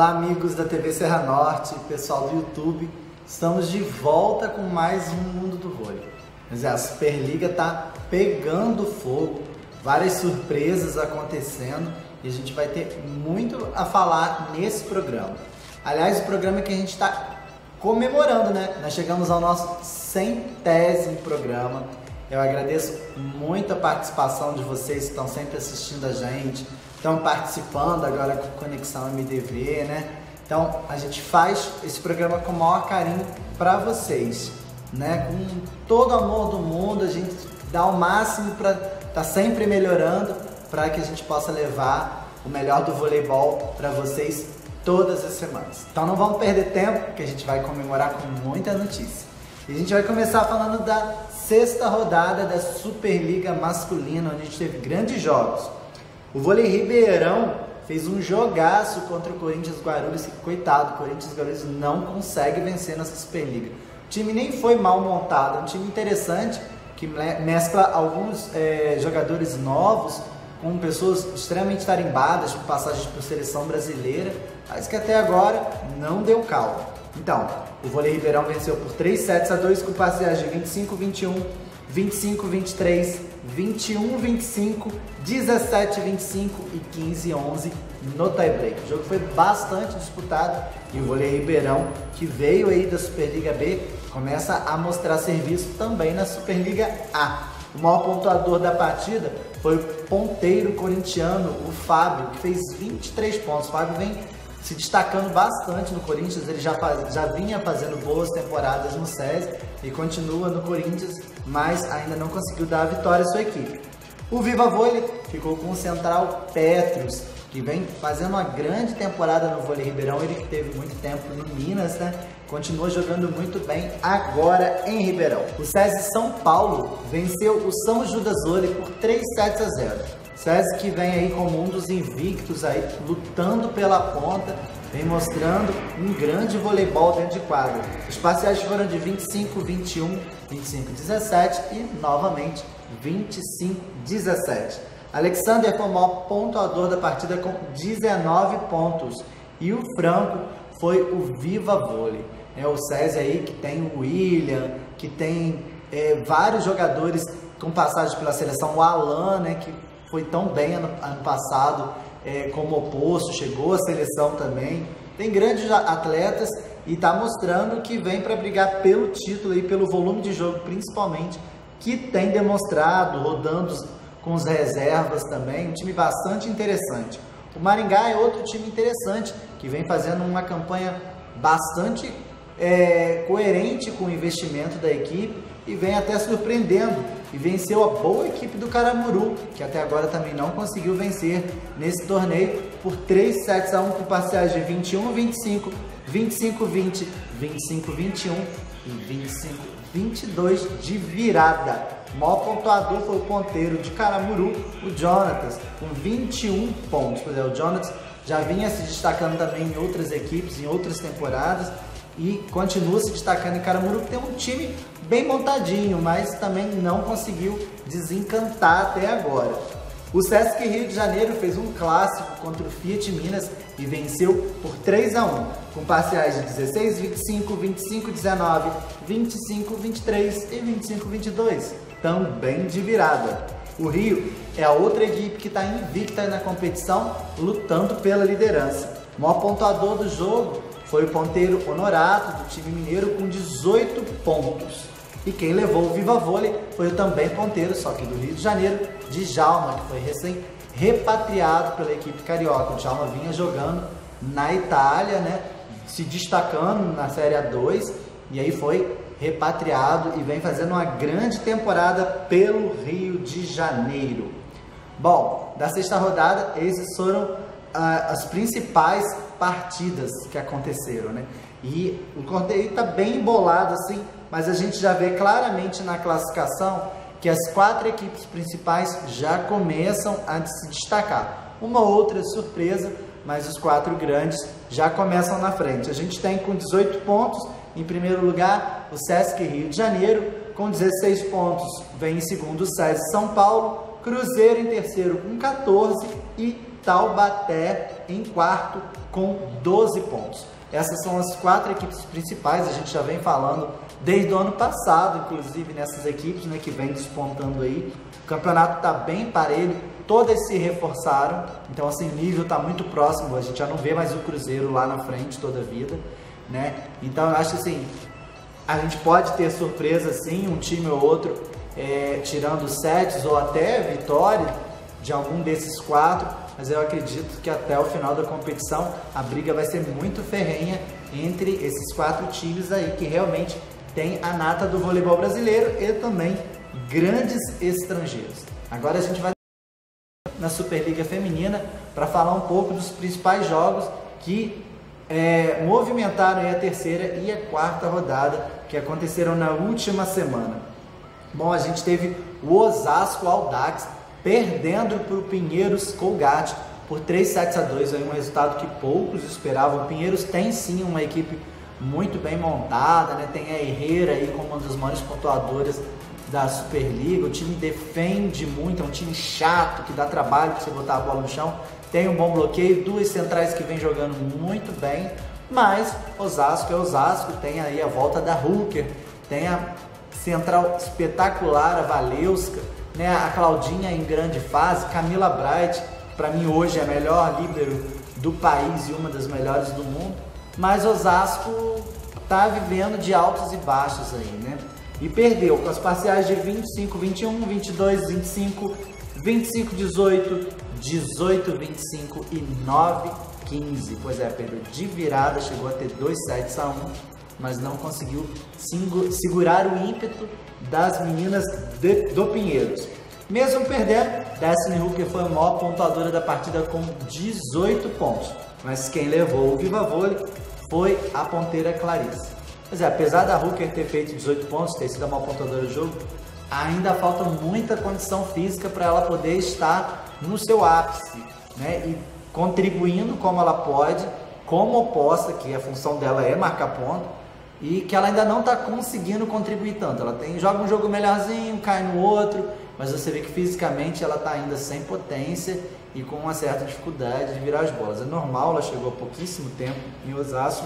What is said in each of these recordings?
Olá amigos da TV Serra Norte, pessoal do YouTube, estamos de volta com mais um Mundo do Vôlei. Mas a Superliga está pegando fogo, várias surpresas acontecendo e a gente vai ter muito a falar nesse programa. Aliás, o programa que a gente está comemorando, né? Nós chegamos ao nosso 100º programa. Eu agradeço muito a participação de vocês que estão sempre assistindo a gente, estão participando agora com Conexão MDV, né? Então, a gente faz esse programa com o maior carinho para vocês, né? Com todo o amor do mundo, a gente dá o máximo para estar sempre melhorando, para que a gente possa levar o melhor do voleibol para vocês todas as semanas. Então, não vamos perder tempo, que a gente vai comemorar com muita notícia. E a gente vai começar falando da 6ª rodada da Superliga Masculina, onde a gente teve grandes jogos. O Vôlei Ribeirão fez um jogaço contra o Corinthians Guarulhos, que, coitado, o Corinthians Guarulhos não consegue vencer nessa Superliga. O time nem foi mal montado, é um time interessante, que mescla alguns jogadores novos com pessoas extremamente tarimbadas, com passagens por seleção brasileira, mas que até agora não deu caldo. Então, o Vôlei Ribeirão venceu por 3-2 com parciais de 25-21, 25-23, 21-25, 17-25 e 15-11 no tie-break. O jogo foi bastante disputado e o Vôlei Ribeirão, que veio aí da Superliga B, começa a mostrar serviço também na Superliga A. O maior pontuador da partida foi o ponteiro corintiano, o Fábio, que fez 23 pontos. O Fábio vem se destacando bastante no Corinthians, ele já vinha fazendo boas temporadas no SESI e continua no Corinthians, mas ainda não conseguiu dar a vitória à sua equipe. O Viva Vôlei ficou com o central Petros, que vem fazendo uma grande temporada no Vôlei Ribeirão, ele que teve muito tempo no Minas, né? Continua jogando muito bem agora em Ribeirão. O SESI São Paulo venceu o São Judas Vôlei por 3-0. SESI que vem aí como um dos invictos aí, lutando pela ponta, vem mostrando um grande voleibol dentro de quadra. Os parciais foram de 25-21, 25-17 e novamente 25-17. Alexander foi o maior pontuador da partida com 19 pontos e o Franco foi o Viva Vôlei. É o SESI aí que tem o William, que tem vários jogadores com passagem pela seleção, o Alan, né, que foi tão bem ano passado como oposto, chegou à seleção também. Tem grandes atletas e está mostrando que vem para brigar pelo título e pelo volume de jogo, principalmente, que tem demonstrado, rodando com as reservas também, um time bastante interessante. O Maringá é outro time interessante, que vem fazendo uma campanha bastante coerente com o investimento da equipe e vem até surpreendendo e venceu a boa equipe do Caramuru, que até agora também não conseguiu vencer nesse torneio por 3-1 com parciais de 21-25, 25-20, 25-21 e 25-22 de virada. O maior pontuador foi o ponteiro de Caramuru, o Jonatas, com 21 pontos. Pois é, o Jonatas já vinha se destacando também em outras equipes, em outras temporadas, e continua se destacando em Caramuru, que tem um time bem montadinho, mas também não conseguiu desencantar até agora. O Sesc Rio de Janeiro fez um clássico contra o Fiat Minas e venceu por 3-1, com parciais de 16-25, 25-19, 25-23 e 25-22, também de virada. O Rio é a outra equipe que está invicta na competição, lutando pela liderança. O maior pontuador do jogo foi o ponteiro Honorato, do time mineiro, com 18 pontos. E quem levou o Viva Vôlei foi o também ponteiro, só que do Rio de Janeiro, Djalma, que foi recém-repatriado pela equipe carioca. O Djalma vinha jogando na Itália, né, se destacando na Série A2, e aí foi repatriado e vem fazendo uma grande temporada pelo Rio de Janeiro. Bom, da 6ª rodada, esses foram as principais partidas que aconteceram, né? E o torneio está bem embolado assim, mas a gente já vê claramente na classificação que as 4 equipes principais já começam a se destacar. Uma outra surpresa, mas os 4 grandes já começam na frente. A gente tem com 18 pontos, em primeiro lugar, o Sesc Rio de Janeiro, com 16 pontos, vem em segundo o SESI São Paulo, Cruzeiro em terceiro com 14 e Taubaté em quarto com 12 pontos. Essas são as 4 equipes principais, a gente já vem falando desde o ano passado, inclusive nessas equipes, né, que vem despontando aí. O campeonato está bem parelho, todas se reforçaram, então assim, o nível está muito próximo, a gente já não vê mais o Cruzeiro lá na frente toda a vida, né? Então eu acho assim, a gente pode ter surpresa sim, um time ou outro tirando sets ou até vitória de algum desses 4, mas eu acredito que até o final da competição a briga vai ser muito ferrenha entre esses 4 times aí que realmente tem a nata do voleibol brasileiro e também grandes estrangeiros. Agora a gente vai na Superliga Feminina para falar um pouco dos principais jogos que movimentaram a terceira e a quarta rodada que aconteceram na última semana. Bom, a gente teve o Osasco Audax perdendo para o Pinheiros Colgate por 3-2, um resultado que poucos esperavam. O Pinheiros tem sim uma equipe muito bem montada, né? Tem a Herrera aí como uma das maiores pontuadoras da Superliga. O time defende muito, é um time chato que dá trabalho para você botar a bola no chão. Tem um bom bloqueio, 2 centrais que vem jogando muito bem, mas Osasco é Osasco, tem aí a volta da Hooker, tem a central espetacular, a Valeuska, né? A Claudinha em grande fase, Camila Bright, para mim hoje é a melhor líbero do país e uma das melhores do mundo, mas Osasco tá vivendo de altos e baixos aí, né? E perdeu com as parciais de 25-21, 22-25, 25-18, 18-25 e 9-15. Pois é, perdeu de virada, chegou a ter 2-1, mas não conseguiu segurar o ímpeto das meninas do Pinheiros. Mesmo perdendo, Destiny Hooker foi a maior pontuadora da partida com 18 pontos, mas quem levou o Viva Vôlei foi a ponteira Clarice. Pois é, apesar da Hooker ter feito 18 pontos, ter sido a maior pontuadora do jogo, ainda falta muita condição física para ela poder estar no seu ápice, né? E contribuindo como ela pode, como oposta, que a função dela é marcar ponto, e que ela ainda não está conseguindo contribuir tanto. Ela joga um jogo melhorzinho, cai no outro, mas você vê que fisicamente ela está ainda sem potência e com uma certa dificuldade de virar as bolas. É normal, ela chegou há pouquíssimo tempo em Osasco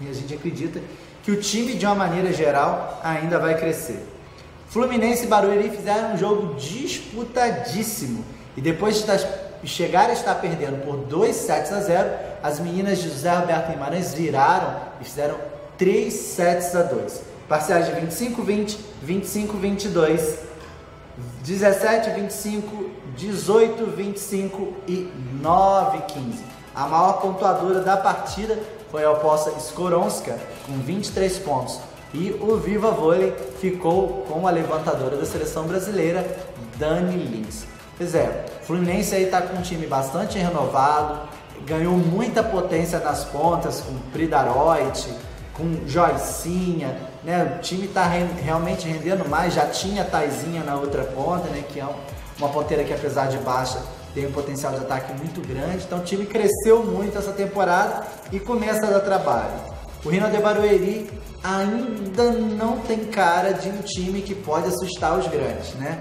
e a gente acredita que o time, de uma maneira geral, ainda vai crescer. Fluminense e Barueri fizeram um jogo disputadíssimo e depois de chegar a estar perdendo por 2-0, as meninas de José Roberto Guimarães viraram e fizeram 3-2. Parciais de 25-20, 25-22, 17-25, 18-25 e 9-15. A maior pontuadora da partida foi a oposta Skoronska, com 23 pontos. E o Viva Vôlei ficou com a levantadora da seleção brasileira, Dani Lins. Pois é, o Fluminense aí está com um time bastante renovado, ganhou muita potência nas pontas, com Pridaroit, com Joicinha, né? O time está realmente rendendo mais, já tinha Taizinha na outra ponta, né? Que é uma ponteira que, apesar de baixa, tem um potencial de ataque muito grande. Então o time cresceu muito essa temporada e começa a dar trabalho. O Rino de Barueri ainda não tem cara de um time que pode assustar os grandes, né?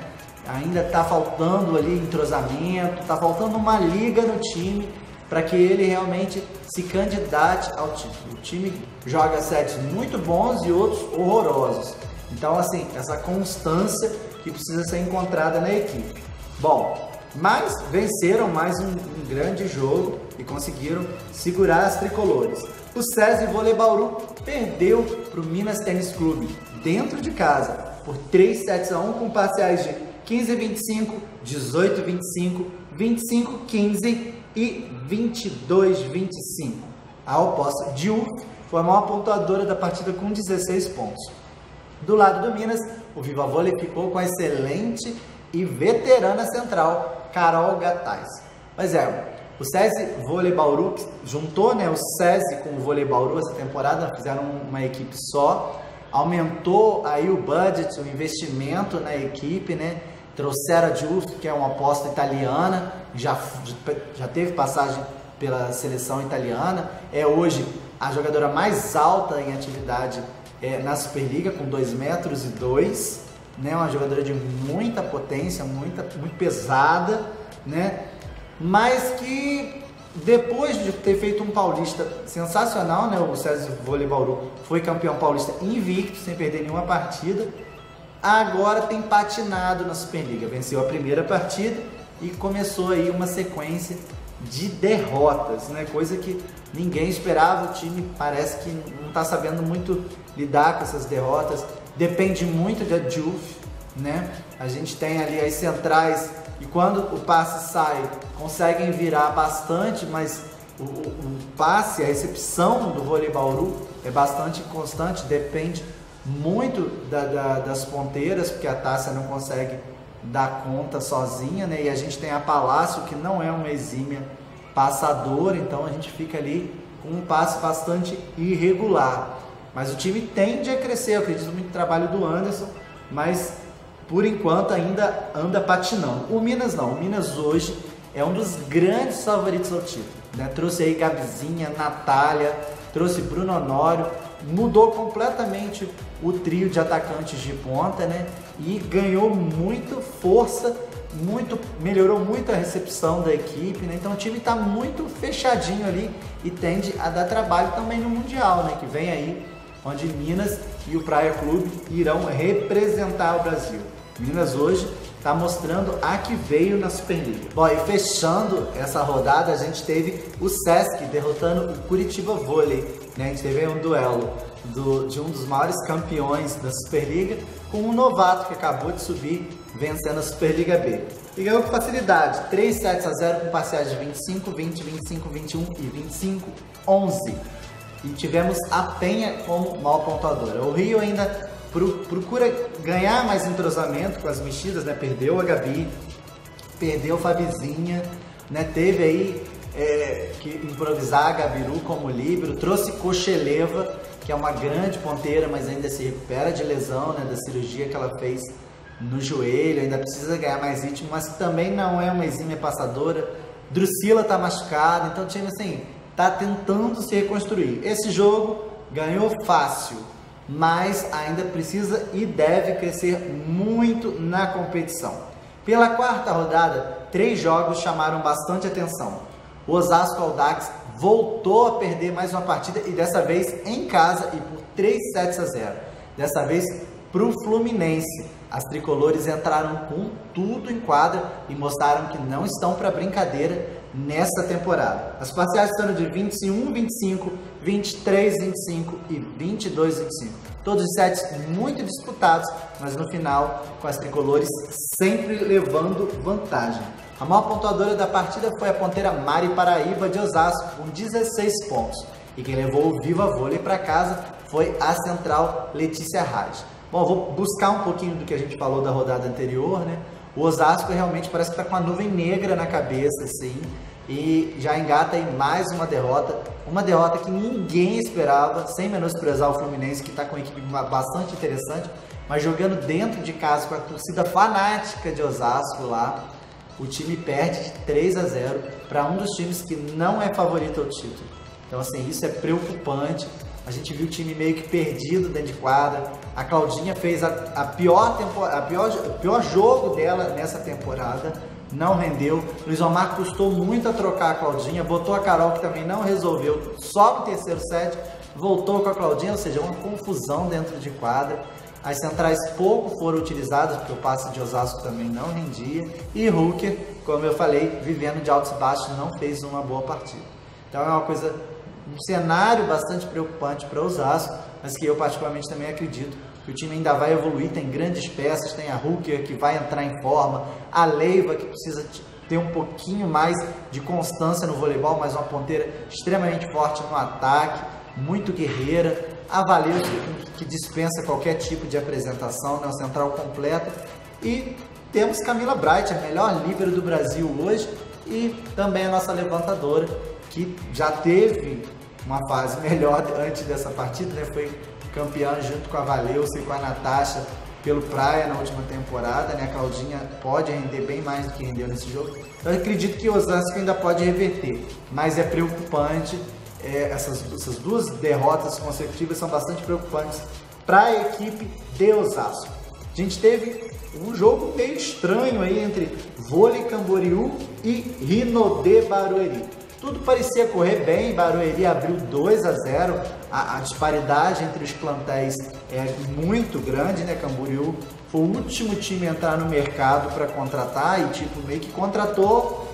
Ainda está faltando ali entrosamento, está faltando uma liga no time para que ele realmente se candidate ao título. O time joga sets muito bons e outros horrorosos. Então, assim, essa constância que precisa ser encontrada na equipe. Bom, mas venceram mais um grande jogo e conseguiram segurar as tricolores. O SESI Vôlei Bauru perdeu para o Minas Tênis Clube dentro de casa por 3-1 com parciais de 15-25, 18-25, 25-15 e 22-25. A oposta de UF foi a maior pontuadora da partida com 16 pontos. Do lado do Minas, o Viva Vôlei ficou com a excelente e veterana central, Carol Gataz. Pois é, o SESI Vôlei Bauru juntou, né, o SESI com o Vôlei Bauru essa temporada, fizeram uma equipe só, aumentou aí o budget, o investimento na equipe, né? Trouxeram a Giusto, que é uma aposta italiana, já teve passagem pela seleção italiana, é hoje a jogadora mais alta em atividade na Superliga, com 2,2 metros, né? Uma jogadora de muita potência, muito pesada, né? Mas que depois de ter feito um paulista sensacional, né, o César Vôlei Bauru foi campeão paulista invicto, sem perder nenhuma partida, agora tem patinado na Superliga, venceu a primeira partida e começou aí uma sequência de derrotas, né, coisa que ninguém esperava. O time parece que não está sabendo muito lidar com essas derrotas, depende muito da Juf, né, a gente tem ali as centrais e quando o passe sai, conseguem virar bastante, mas o passe, a recepção do Vôlei Bauru é bastante constante, depende muito das ponteiras, porque a Tássia não consegue dar conta sozinha, né? E a gente tem a Palácio, que não é uma exímia passadora, então a gente fica ali com um passe bastante irregular. Mas o time tende a crescer, eu acredito muito no trabalho do Anderson, mas por enquanto ainda anda patinando. O Minas não, o Minas hoje é um dos grandes favoritos ao título, né? Trouxe aí Gabizinha, Natália, trouxe Bruno Honório, mudou completamente o trio de atacantes de ponta, né? E ganhou muito força, melhorou muito a recepção da equipe, né? Então o time está muito fechadinho ali e tende a dar trabalho também no Mundial, né? Que vem aí, onde Minas e o Praia Clube irão representar o Brasil. Minas hoje está mostrando a que veio na Superliga. Bom, e fechando essa rodada, a gente teve o Sesc derrotando o Curitiba Vôlei, né? A gente teve aí um duelo de um dos maiores campeões da Superliga com um novato que acabou de subir, vencendo a Superliga B. E ganhou com facilidade, 3 sets a 0 com parciais de 25, 20, 25, 21 e 25, 11. E tivemos a Penha como maior pontuadora. O Rio ainda procura ganhar mais entrosamento com as mexidas, né? Perdeu a Gabi, perdeu a Fabizinha, né? Teve aí que improvisar a Gabiru como líbero, trouxe Cocheleva, que é uma grande ponteira, mas ainda se recupera de lesão, né? Da cirurgia que ela fez no joelho, ainda precisa ganhar mais ritmo, mas também não é uma exímia passadora. Drusila tá machucada, então o time assim tá tentando se reconstruir. Esse jogo ganhou fácil, mas ainda precisa e deve crescer muito na competição. Pela quarta rodada, 3 jogos chamaram bastante atenção. O Osasco Audax voltou a perder mais uma partida e dessa vez em casa e por 3 sets a 0. Dessa vez para o Fluminense. As tricolores entraram com tudo em quadra e mostraram que não estão para brincadeira nessa temporada. As parciais estão de 21-25, 23-25 e 22-25. Todos os sets muito disputados, mas no final com as tricolores sempre levando vantagem. A maior pontuadora da partida foi a ponteira Mari Paraíba de Osasco, com 16 pontos. E quem levou o Viva Vôlei para casa foi a central Letícia Raj. Bom, vou buscar um pouquinho do que a gente falou da rodada anterior, né? O Osasco realmente parece que está com uma nuvem negra na cabeça, assim, e já engata aí mais uma derrota que ninguém esperava, sem menosprezar o Fluminense, que está com uma equipe bastante interessante, mas jogando dentro de casa com a torcida fanática de Osasco lá, o time perde de 3 a 0 para um dos times que não é favorito ao título. Então, assim, isso é preocupante. A gente viu o time meio que perdido dentro de quadra. A Claudinha fez o pior jogo dela nessa temporada, não rendeu. Luiz Omar custou muito a trocar a Claudinha, botou a Carol, que também não resolveu, só no terceiro set, voltou com a Claudinha, ou seja, uma confusão dentro de quadra. As centrais pouco foram utilizadas, porque o passe de Osasco também não rendia. E Hooker, como eu falei, vivendo de altos e baixos, não fez uma boa partida. Então é uma coisa, um cenário bastante preocupante para Osasco, mas que eu particularmente também acredito que o time ainda vai evoluir. Tem grandes peças, tem a Hooker que vai entrar em forma, a Leiva que precisa ter um pouquinho mais de constância no voleibol, mas uma ponteira extremamente forte no ataque, muito guerreira. A Valeu, que dispensa qualquer tipo de apresentação, né? Uma central completa. E temos Camila Bright, a melhor líbero do Brasil hoje, e também a nossa levantadora, que já teve uma fase melhor antes dessa partida, né? Foi campeã junto com a Valeuce e com a Natasha pelo Praia na última temporada, né? A Claudinha pode render bem mais do que rendeu nesse jogo. Então eu acredito que o Osasco ainda pode reverter, mas é preocupante. Essas 2 derrotas consecutivas são bastante preocupantes para a equipe de Osasco. A gente teve um jogo meio estranho aí entre Vôlei Camboriú e Rinodê Barueri. tudo parecia correr bem. Barueri abriu 2-0, a disparidade entre os plantéis é muito grande, né? Camboriú foi o último time a entrar no mercado para contratar e tipo meio que contratou,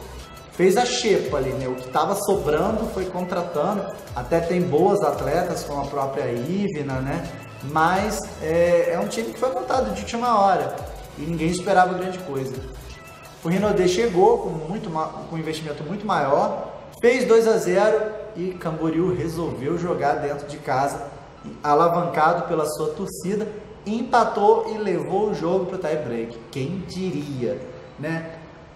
fez a xepa ali, né? O que estava sobrando foi contratando, até tem boas atletas como a própria Ivna, né? Mas é um time que foi montado de última hora e ninguém esperava grande coisa. O Rinodê chegou com um investimento muito maior, fez 2-0 e Camboriú resolveu jogar dentro de casa, alavancado pela sua torcida, empatou e levou o jogo para o tie-break. Quem diria, né?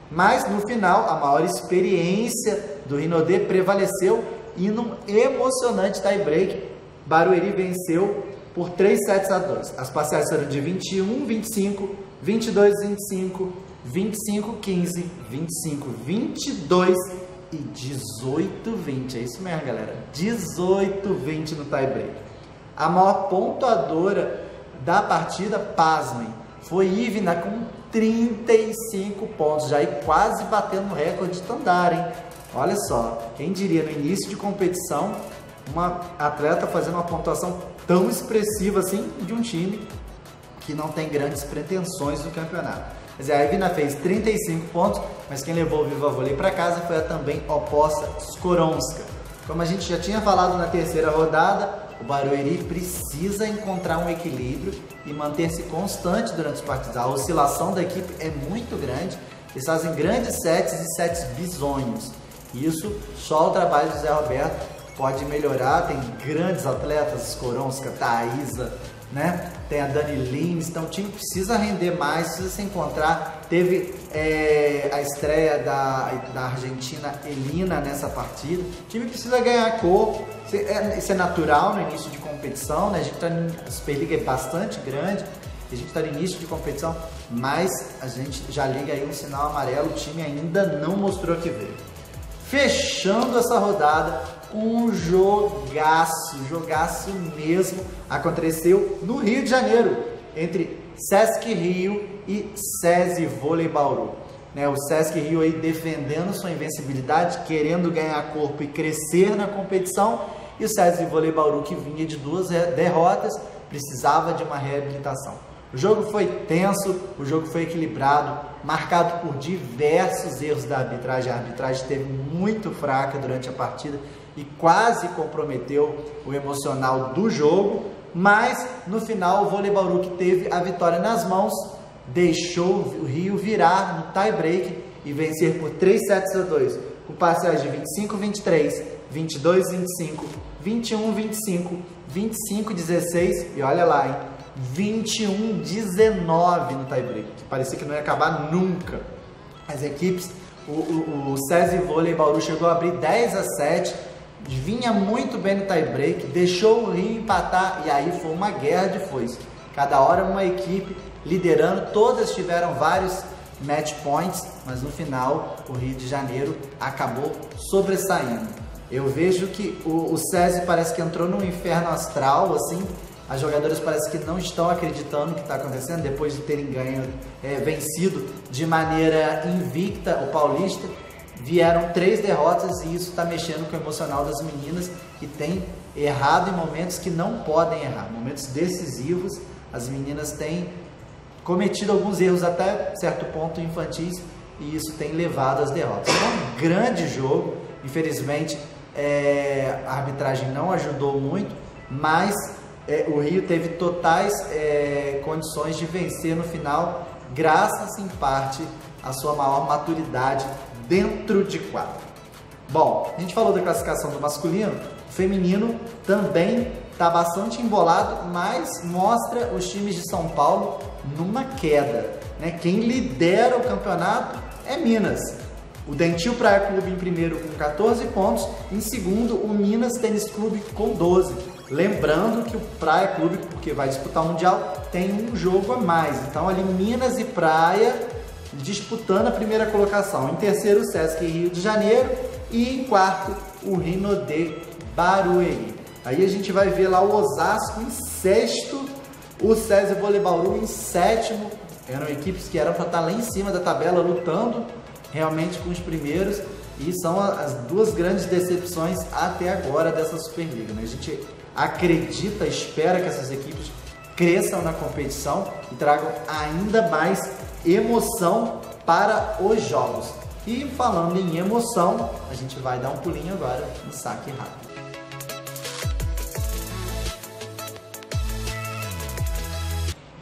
Mas no final, a maior experiência do Rinodê prevaleceu e num emocionante tie-break, Barueri venceu por 3-2. As parciais foram de 21-25, 22-25, 25-15, 25-22 e 18-20. É isso mesmo, galera. 18-20 no tie-break. A maior pontuadora da partida, pasmem, foi Ivna com 35 pontos, já aí quase batendo o recorde de Tandara, hein? Olha só, quem diria no início de competição, uma atleta fazendo uma pontuação tão expressiva assim de um time que não tem grandes pretensões no campeonato. Quer dizer, a Ivna fez 35 pontos, mas quem levou o Viva Vôlei para casa foi a também oposta Skoronska. Como a gente já tinha falado na terceira rodada, o Barueri precisa encontrar um equilíbrio e manter-se constante durante os partidos. A oscilação da equipe é muito grande, eles fazem grandes sets e sets bizonhos. Isso só o trabalho do Zé Roberto pode melhorar. Tem grandes atletas, Skoronska, Thaisa, né? Tem a Dani Lins, então o time precisa render mais, precisa se encontrar. Teve a estreia da Argentina Elina nessa partida. O time precisa ganhar corpo. Isso é natural no início de competição, né? A Superliga é bastante grande, a gente está no início de competição, mas a gente já liga aí um sinal amarelo, o time ainda não mostrou que veio. Fechando essa rodada, um jogaço mesmo, aconteceu no Rio de Janeiro, entre Sesc Rio e SESI Vôlei Bauru. O Sesc Rio aí defendendo sua invencibilidade, querendo ganhar corpo e crescer na competição, e o SESI Vôlei Bauru, que vinha de 2 derrotas, precisava de uma reabilitação. O jogo foi tenso, o jogo foi equilibrado, marcado por diversos erros da arbitragem. A arbitragem esteve muito fraca durante a partida e quase comprometeu o emocional do jogo, mas no final o Vôlei Bauru, que teve a vitória nas mãos, deixou o Rio virar no tie-break e vencer por 3-2, com parciais de 25-23, 22-25, 21-25, 25-16 e olha lá, hein? 21-19 no tie-break, que parecia que não ia acabar nunca. As equipes, o SESI Vôlei Bauru chegou a abrir 10-7, vinha muito bem no tie-break, deixou o Rio empatar e aí foi uma guerra de foice. Cada hora uma equipe liderando, todas tiveram vários match points, mas no final o Rio de Janeiro acabou sobressaindo. Eu vejo que o SESI parece que entrou num inferno astral, assim. As jogadoras parecem que não estão acreditando no que está acontecendo, depois de terem vencido de maneira invicta o Paulista. Vieram 3 derrotas e isso está mexendo com o emocional das meninas, que tem errado em momentos que não podem errar, momentos decisivos. As meninas têm cometido alguns erros até certo ponto infantis e isso tem levado às derrotas. Foi um grande jogo, infelizmente a arbitragem não ajudou muito, mas o Rio teve totais condições de vencer no final, graças em parte à sua maior maturidade dentro de quadra. Bom, a gente falou da classificação do masculino, o feminino também está bastante embolado, mas mostra os times de São Paulo numa queda, né? Quem lidera o campeonato é Minas. O Dentil Praia Clube em primeiro com 14 pontos, em segundo o Minas Tênis Clube com 12. Lembrando que o Praia Clube, porque vai disputar o Mundial, tem um jogo a mais. Então ali Minas e Praia disputando a primeira colocação. Em terceiro o Sesc Rio de Janeiro e em quarto o Rinodê Barueri. Aí a gente vai ver lá o Osasco em sexto, o SESI Vôlei Bauru em sétimo. Eram equipes que eram para estar lá em cima da tabela, lutando realmente com os primeiros. E são as duas grandes decepções até agora dessa Superliga, né? A gente acredita, espera que essas equipes cresçam na competição e tragam ainda mais emoção para os jogos. E falando em emoção, a gente vai dar um pulinho agora no saque rápido.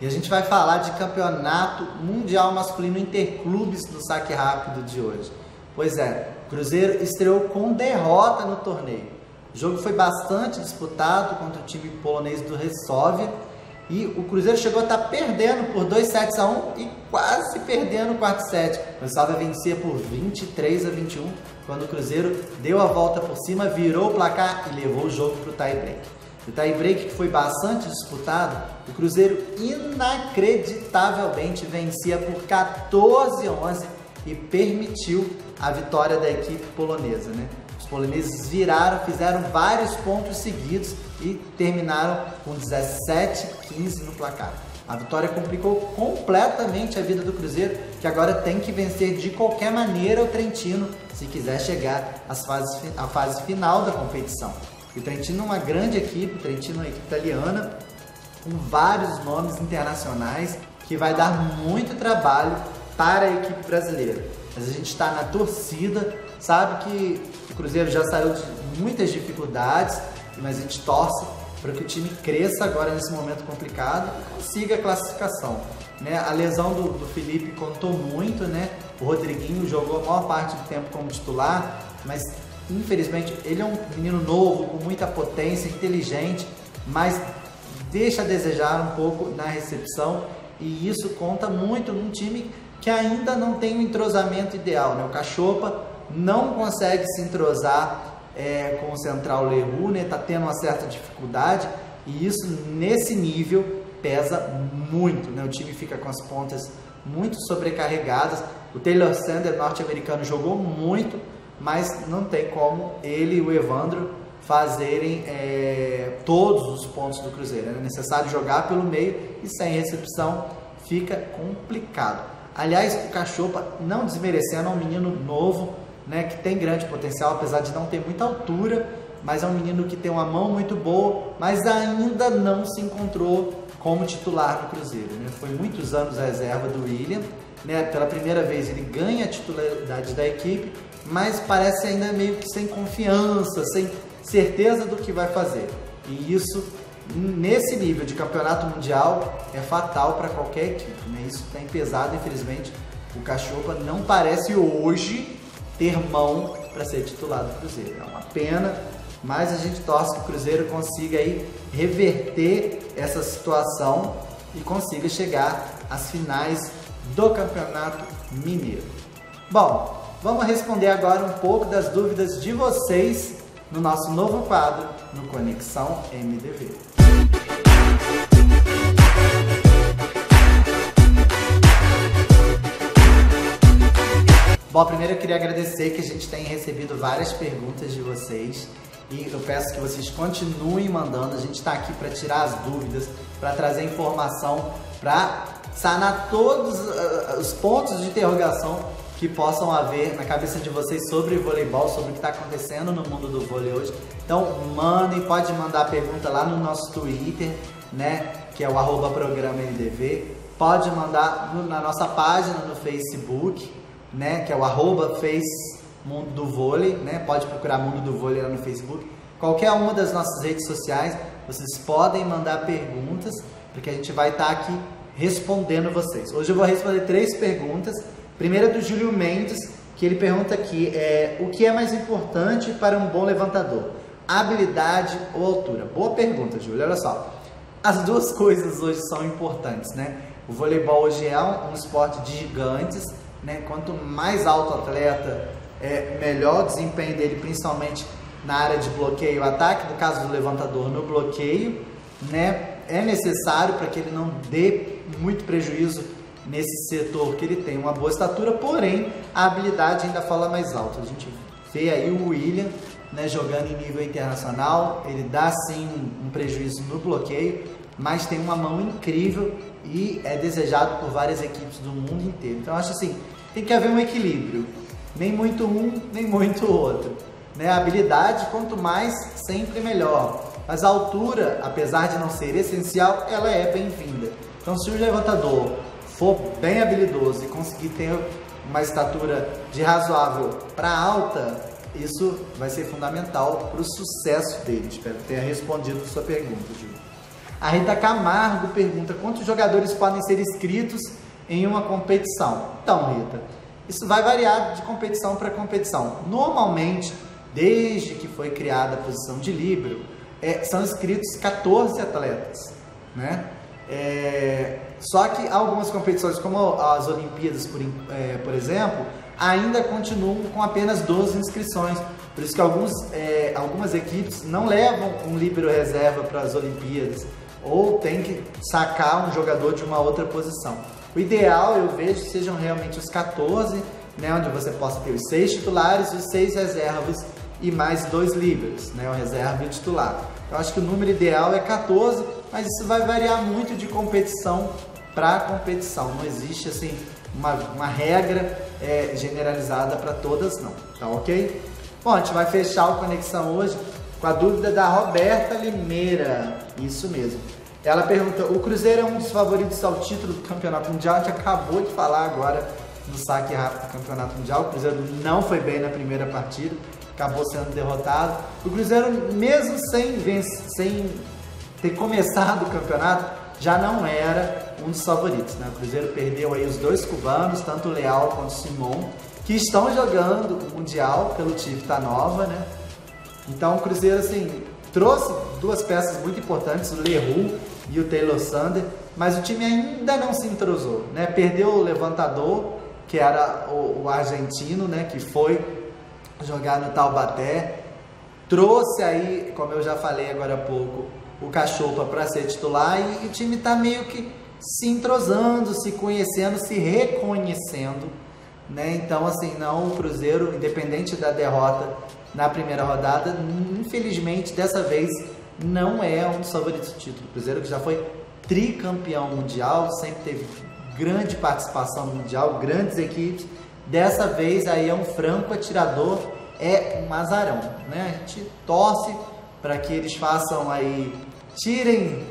E a gente vai falar de campeonato mundial masculino interclubes do saque rápido de hoje. Pois é, o Cruzeiro estreou com derrota no torneio. O jogo foi bastante disputado contra o time polonês do Resovia e o Cruzeiro chegou a estar perdendo por 2-1 e quase perdendo o quarto set. O Resovia vencia por 23-21 quando o Cruzeiro deu a volta por cima, virou o placar e levou o jogo para o tie-break. O tie-break, que foi bastante disputado, o Cruzeiro inacreditavelmente vencia por 14-11 e permitiu a vitória da equipe polonesa, né? Os poloneses viraram, fizeram vários pontos seguidos e terminaram com 17-15 no placar. A vitória complicou completamente a vida do Cruzeiro, que agora tem que vencer de qualquer maneira o Trentino se quiser chegar à fase final da competição. O Trentino é uma grande equipe, o Trentino é uma equipe italiana, com vários nomes internacionais, que vai dar muito trabalho para a equipe brasileira. Mas a gente está na torcida, sabe que o Cruzeiro já saiu de muitas dificuldades, mas a gente torce para que o time cresça agora nesse momento complicado e consiga a classificação, né? A lesão do Felipe contou muito, né? O Rodriguinho jogou a maior parte do tempo como titular, mas infelizmente ele é um menino novo, com muita potência, inteligente, mas deixa a desejar um pouco na recepção e isso conta muito num time que ainda não tem um entrosamento ideal, né? O Cachopa não consegue se entrosar com o central Leroux, né? Tá tendo uma certa dificuldade e isso nesse nível pesa muito, né? O time fica com as pontas muito sobrecarregadas. O Taylor Sander, norte-americano, jogou muito, mas não tem como ele e o Evandro fazerem todos os pontos do Cruzeiro. É necessário jogar pelo meio e sem recepção fica complicado. Aliás, o Cachopa, não desmerecendo, é um menino novo, né, que tem grande potencial, apesar de não ter muita altura, mas é um menino que tem uma mão muito boa, mas ainda não se encontrou como titular do Cruzeiro, né? Foi muitos anos a reserva do William, né? Pela primeira vez ele ganha a titularidade da equipe, mas parece ainda meio que sem confiança, sem certeza do que vai fazer. E isso, nesse nível de campeonato mundial, é fatal para qualquer equipe, né? Isso tem pesado, infelizmente. O Cachopa não parece hoje ter mão para ser titular do Cruzeiro. É uma pena, mas a gente torce que o Cruzeiro consiga aí reverter essa situação e consiga chegar às finais do Campeonato Mineiro. Bom, vamos responder agora um pouco das dúvidas de vocês no nosso novo quadro no Conexão MDV. Bom, primeiro eu queria agradecer que a gente tem recebido várias perguntas de vocês e eu peço que vocês continuem mandando. A gente está aqui para tirar as dúvidas, para trazer informação, para sanar todos os pontos de interrogação que possam haver na cabeça de vocês sobre voleibol, sobre o que está acontecendo no mundo do vôlei hoje. Então mandem, pode mandar pergunta lá no nosso Twitter, né, que é o @programamdv. Pode mandar na nossa página no Facebook, né, que é o @Mundo do Vôlei, né? Pode procurar Mundo do Vôlei lá no Facebook. Qualquer uma das nossas redes sociais, vocês podem mandar perguntas, porque a gente vai estar aqui respondendo vocês. Hoje eu vou responder 3 perguntas. Primeira é do Júlio Mendes, que ele pergunta aqui, o que é mais importante para um bom levantador? Habilidade ou altura? Boa pergunta, Júlio. Olha só, as duas coisas hoje são importantes, né? O voleibol hoje é um esporte de gigantes, né? Quanto mais alto o atleta, melhor o desempenho dele, principalmente na área de bloqueio e ataque. No caso do levantador, no bloqueio, né? É necessário para que ele não dê muito prejuízo nesse setor, que ele tem uma boa estatura, porém a habilidade ainda fala mais alto. A gente vê aí o William, né, jogando em nível internacional, ele dá sim um prejuízo no bloqueio, mas tem uma mão incrível e é desejado por várias equipes do mundo inteiro. Então acho assim, tem que haver um equilíbrio. nem muito um, nem muito outro. Né? A habilidade, quanto mais, sempre melhor. Mas a altura, apesar de não ser essencial, ela é bem-vinda. Então, se o levantador for bem habilidoso e conseguir ter uma estatura de razoável para alta, isso vai ser fundamental para o sucesso dele. Espero que tenha respondido a sua pergunta, Gil. A Rita Camargo pergunta: quantos jogadores podem ser inscritos em uma competição? Então, Rita, isso vai variar de competição para competição. Normalmente, desde que foi criada a posição de líbero, são inscritos 14 atletas, né? Só que algumas competições, como as Olimpíadas, por exemplo, ainda continuam com apenas 12 inscrições. Por isso que algumas equipes não levam um líbero reserva para as Olimpíadas, ou tem que sacar um jogador de uma outra posição. O ideal, eu vejo, que sejam realmente os 14, né, onde você possa ter os 6 titulares, os 6 reservas e mais 2 líberos, né, o reserva e o titular. Eu acho que o número ideal é 14, mas isso vai variar muito de competição para competição. Não existe assim uma regra generalizada para todas, não. Tá ok? Bom, a gente vai fechar o Conexão hoje com a dúvida da Roberta Limeira. Isso mesmo. Ela pergunta: o Cruzeiro é um dos favoritos ao título do Campeonato Mundial? A gente acabou de falar agora no saque rápido do Campeonato Mundial. O Cruzeiro não foi bem na primeira partida, acabou sendo derrotado. O Cruzeiro, mesmo sem ter começado o campeonato, já não era um dos favoritos, né? O Cruzeiro perdeu aí os 2 cubanos, tanto o Leal quanto o Simon, que estão jogando o Mundial pelo Tifta Nova, né? Então o Cruzeiro, assim, trouxe 2 peças muito importantes, o Leroux e o Taylor Sander, mas o time ainda não se entrosou, né? Perdeu o levantador, que era o argentino, né? Que foi jogar no Taubaté. Trouxe aí, como eu já falei agora há pouco, o Cachopa para ser titular, e o time está meio que se entrosando, se conhecendo, se reconhecendo, né? Então, assim, não, o Cruzeiro, independente da derrota na primeira rodada, infelizmente, dessa vez, não é um dos favoritos do título. O Cruzeiro, que já foi tricampeão mundial, sempre teve grande participação no Mundial, grandes equipes, dessa vez aí é um franco atirador, é um azarão, né? A gente torce para que eles façam aí, tirem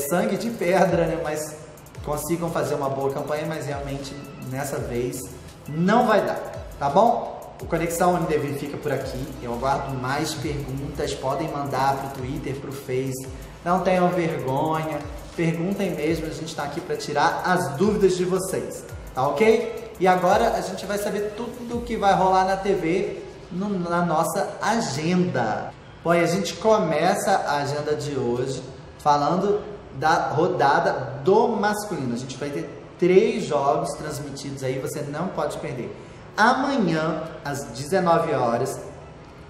sangue de pedra, né? Mas consigam fazer uma boa campanha, mas realmente nessa vez não vai dar, tá bom? O Conexão MDV fica por aqui. Eu aguardo mais perguntas, podem mandar para o Twitter, para o Face, não tenham vergonha, perguntem mesmo, a gente está aqui para tirar as dúvidas de vocês, tá ok? E agora a gente vai saber tudo o que vai rolar na TV na nossa agenda. Bom, e a gente começa a agenda de hoje falando da rodada do masculino. A gente vai ter 3 jogos transmitidos aí, você não pode perder. Amanhã, às 19 horas,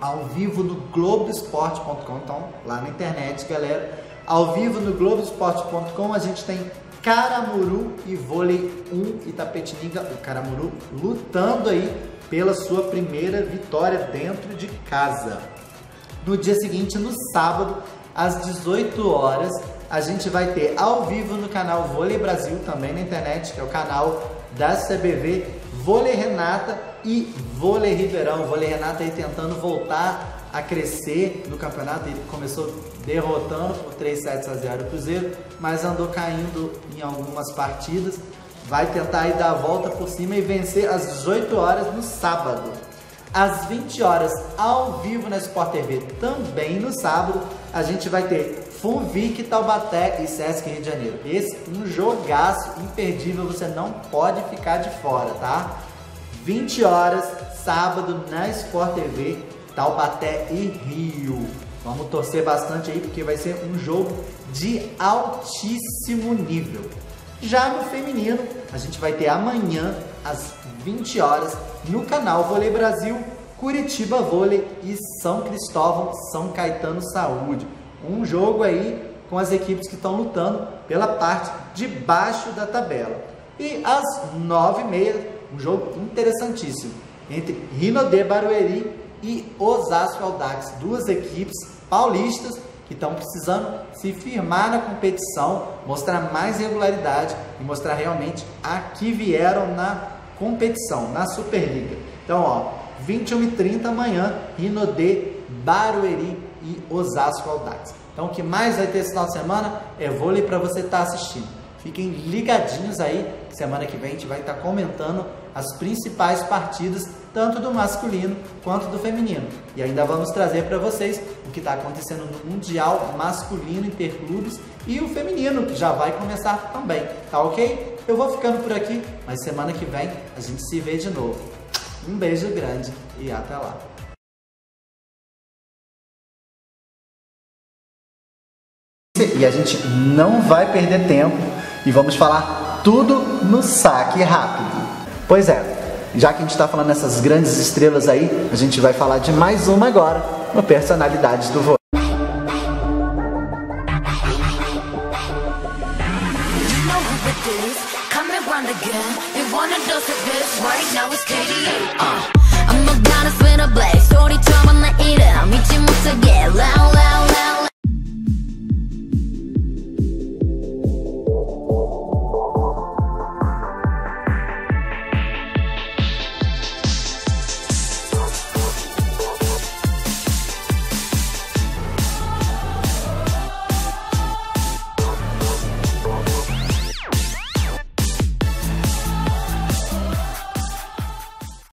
ao vivo no Globoesporte.com, então lá na internet, galera, ao vivo no Globoesporte.com, a gente tem Caramuru e Vôlei 1 Itapetininga, o Caramuru lutando aí pela sua primeira vitória dentro de casa. No dia seguinte, no sábado, às 18 horas, a gente vai ter ao vivo no canal Vôlei Brasil, também na internet, que é o canal da CBV, Vôlei Renata e Vôlei Ribeirão. O Vôlei Renata aí tentando voltar a crescer no campeonato. Ele começou derrotando por 3-0 o Cruzeiro, mas andou caindo em algumas partidas. Vai tentar aí dar a volta por cima e vencer às 18 horas no sábado. Às 20 horas, ao vivo na Sport TV, também no sábado, a gente vai ter Funvic, Taubaté e Sesc Rio de Janeiro. Esse um jogaço imperdível, você não pode ficar de fora, tá? 20 horas, sábado, na Sport TV, Taubaté e Rio. Vamos torcer bastante aí, porque vai ser um jogo de altíssimo nível. Já no feminino, a gente vai ter amanhã, às 20 horas, no canal Vôlei Brasil, Curitiba Vôlei e São Cristóvão, São Caetano Saúde. Um jogo aí com as equipes que estão lutando pela parte de baixo da tabela. E às 9h30, um jogo interessantíssimo entre Rinodê Barueri e Osasco Audax, 2 equipes paulistas que estão precisando se firmar na competição, mostrar mais regularidade e mostrar realmente a que vieram na competição, na Superliga. Então, ó, 21h30 amanhã, Rinodê, Barueri e Osasco Audax. Então, o que mais vai ter esse final de semana é vôlei para você estar assistindo. Fiquem ligadinhos aí, que semana que vem a gente vai estar comentando as principais partidas, tanto do masculino quanto do feminino. E ainda vamos trazer para vocês o que está acontecendo no Mundial Masculino Interclubes e o feminino, que já vai começar também, tá ok? Eu vou ficando por aqui, mas semana que vem a gente se vê de novo. Um beijo grande e até lá! E a gente não vai perder tempo e vamos falar tudo no saque rápido. Pois é, já que a gente está falando dessas grandes estrelas aí, a gente vai falar de mais uma agora, no Personalidades do Vôlei. I'm a goddess with a blaze, 소리처럼 나 이름 잊지 못하게 loud loud